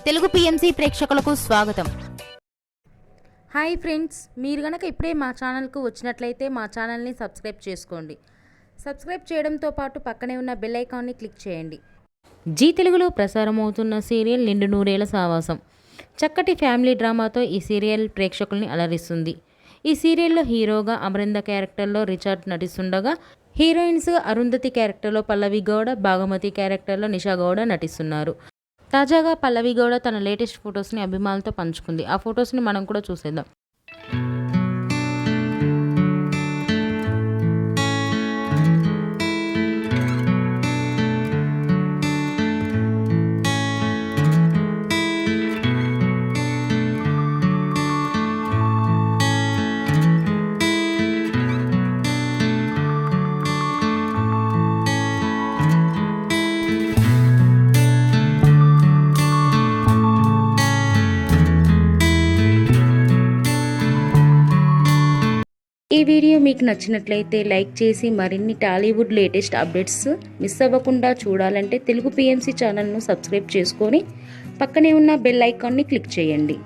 Telugu PMC ప్రేక్షకులకు స్వాగతం. Hi friends, మీరు గనక ఇప్పుడే మా ఛానల్కు వచ్చినట్లయితే మా ఛానల్ని సబ్స్క్రైబ్ చేసుకోండి. సబ్స్క్రైబ్ చేయడంతో పాటు పక్కనే ఉన్న బెల్ ఐకాన్ని క్లిక్ చేయండి. జీ తెలుగులో ప్రసారమవుతున్న సీరియల్ నిండు నూరేళ్ల సావాసం చక్కటి ఫ్యామిలీ డ్రామాతో ఈ సీరియల్ ప్రేక్షకుల్ని అలరిస్తుంది. ఈ సీరియల్లో హీరోగా అమరింద క్యారెక్టర్లో రిచర్డ్ నటిస్తుండగా, హీరోయిన్స్ అరుంధతి క్యారెక్టర్లో పల్లవి గౌడ, భాగమతి క్యారెక్టర్లో నిషా గౌడ నటిస్తున్నారు. తాజాగా పల్లవి గౌడ తన లేటెస్ట్ ఫొటోస్ని అభిమానులతో పంచుకుంది. ఆ ఫొటోస్ని మనం కూడా చూసేద్దాం. ఈ వీడియో మీకు నచ్చినట్లయితే లైక్ చేసి మరిన్ని టాలీవుడ్ లేటెస్ట్ అప్డేట్స్ మిస్ అవ్వకుండా చూడాలంటే తెలుగు పిఎంసి ఛానల్ను సబ్స్క్రైబ్ చేసుకొని పక్కనే ఉన్న బెల్ ఐకాన్ని క్లిక్ చేయండి.